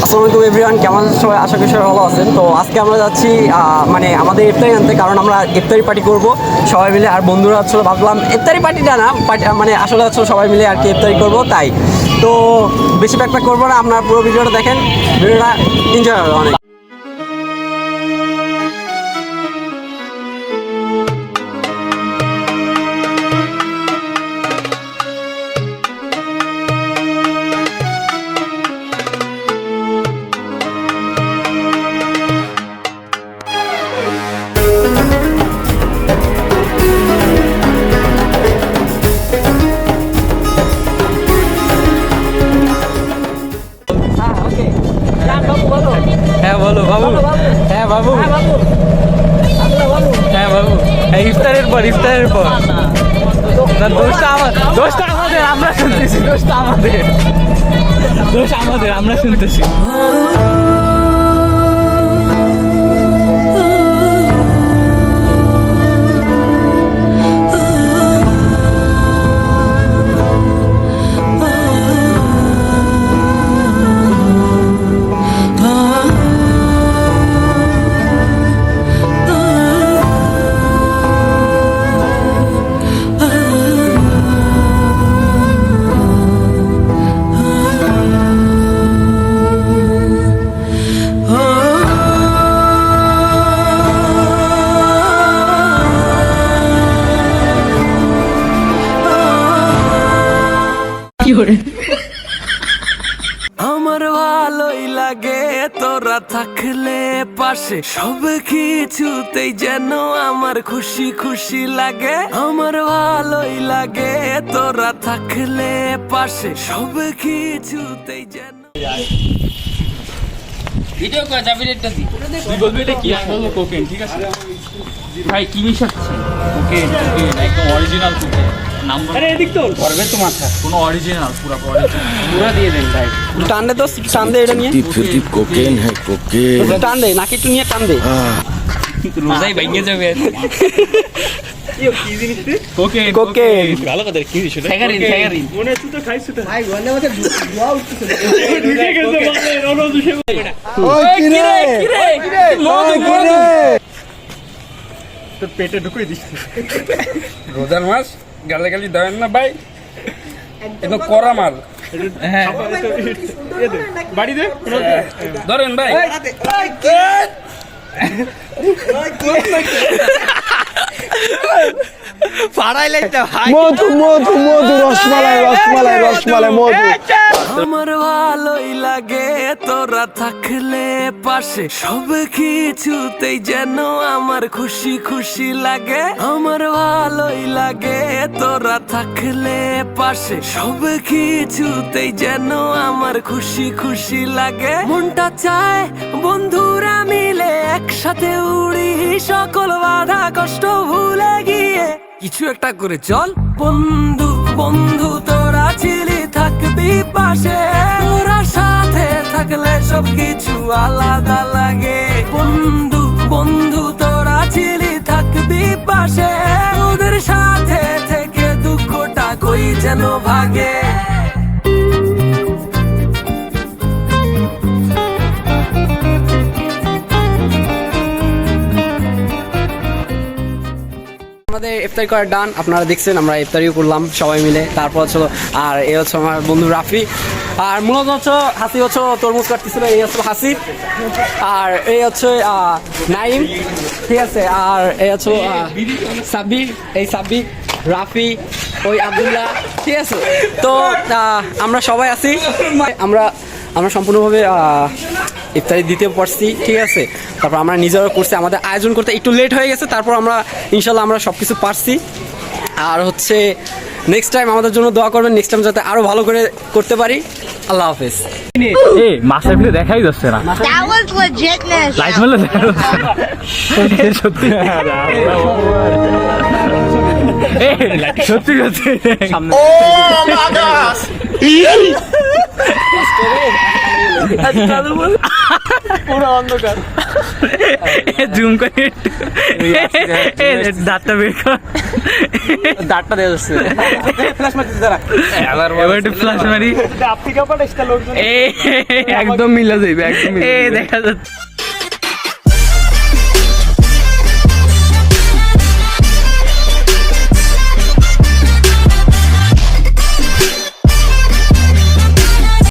আসসালামু আলাইকুম এভরিওয়ান, কেমন আছেন সবাই? আশা করি সবাই ভালো আছেন। তো আজকে আমরা যাচ্ছি মানে আমাদের ইফতারি আনতে, কারণ আমরা ইফতারি পার্টি করব সবাই মিলে। আর বন্ধুরা হচ্ছিল, ভাবলাম ইফতারি পার্টিটা না, মানে আসলে হচ্ছে সবাই মিলে আর কি ইফতারি করবো। তাই তো বেশি প্যাক করবো না, আপনারা পুরো ভিডিওটা দেখেন, ভিডিওটা এনজয় হবে অনেক। হ্যাঁ বলো বাবু। হ্যাঁ বাবু। হ্যাঁ বাবু, ইফতারের পর দোষটা আমাদের, আমরা শুনতেছি। দোষ আমাদের, আমরা শুনতেছি। আমার ভালোই লাগে তোরা থাকলে পাশে, সব কিছুতেই যেন আমার খুশি খুশি লাগে। আমার ভালোই লাগে তোরা থাকলে পাশে, সব কিছুতেই যেন। ভিডিও করা যাবে, একটা দি তুই বলবি এটা কি? আসলে কোকেন, ঠিক আছে ভাই? কি মিশাচ্ছে? কোকেন, একদম অরিজিনাল কোকেন। নাম্বার আরে এদিক তো করবে তো মাথা, কোনো অরিজিনাল পুরো পুরো দিয়ে দেন ভাই। টান দে তো, টান দে, এটা নিয়ে फिर कोकेन है कोकेन টান দে, নাকি একটু নিয়ে টান দে। রোজাই ভেঙে যাবে। কোকেন কোকেন ভালো কথা। কি দিছ? ঠেকারিন মনে হচ্ছে তো খাইছ তো ভাই। গন্ডা মধ্যে ধোয়া উঠতেছে। ঢুকে গেছে মানে রোনো দুষে। ওই কি রে তোর পেটে ঢুকিয়ে দিস। রোজার মাস গালাগালি দেবেন না ভাই, একদম কড়া মাল। হ্যাঁ বাড়ি দে, ধরেন ভাই। মধু মধু মধু রসমালাই রসমালাই রসমালাই মধু। আমার ভালোই লাগে তোরা থাকলে পাশে, সব কিছুতেই যেন আমার খুশি খুশি লাগে। আমার ভালোই লাগে তোরা থাকলে পাশে, সব কিছুতেই যেন আমার খুশি খুশি লাগে। মনটা চায় বন্ধুরা মিলে একসাথে উড়ি, সকল বাধা কষ্ট ভুলে গিয়ে কিছু একটা করে চল। বন্ধু বন্ধু তোরা ছিলি, থাকবি পাশে, তোরা সাথে থাকলে সব কিছু আলাদা লাগে। বন্ধু বন্ধু তোরা ছিলি, থাকবি পাশে, ওদের সাথে থেকে দুঃখটা কই যেন ভাগে। আমাদের ইফতারি করার ডান, আপনারা দেখছেন আমরা ইফতারিও করলাম সবাই মিলে। তারপর হচ্ছিল, আর এই হচ্ছে আমার বন্ধু রাফি, আর মূলত হচ্ছে হাসি হচ্ছে তরমুজ কাটতেছিল, এই হচ্ছে হাসি, আর এই হচ্ছে নাইম, ঠিক আছে, আর এই হচ্ছে সাব্বির, এই সাব্বির, রাফি, ওই আব্দুল্লাহ, ঠিক আছে। তো আমরা সবাই আছি, আমরা সম্পূর্ণভাবে ইফতারি দিতে পারছি, ঠিক আছে। তারপর আমরা নিজেরা করছি, আমাদের আয়োজন করতে একটু লেট হয়ে গেছে, তারপর আমরা ইনশাল্লাহ আমরা সব কিছু পারছি। আর হচ্ছে নেক্সট টাইম আমাদের জন্য দোয়া করবেন, নেক্সট টাইম যাতে আরও ভালো করে করতে পারি। আল্লাহ হাফেজ। এ মাছের প্লে দেখাই যাচ্ছে না, That was legitness. লাইট মারলে দেখা যাচ্ছে না। সত্যি সত্যি সত্যি। পুরো অন্ধকার। জুম করে দাঁতটা বের কর, দাঁতটা দেখা যাচ্ছে। ফ্ল্যাশ মারতেছে দাঁড়া। এবার একটু ফ্লাশ মারি, আপনি কাপড় একটা লোকজন একদম মিলা যাইবে, একদম দেখা যাচ্ছে।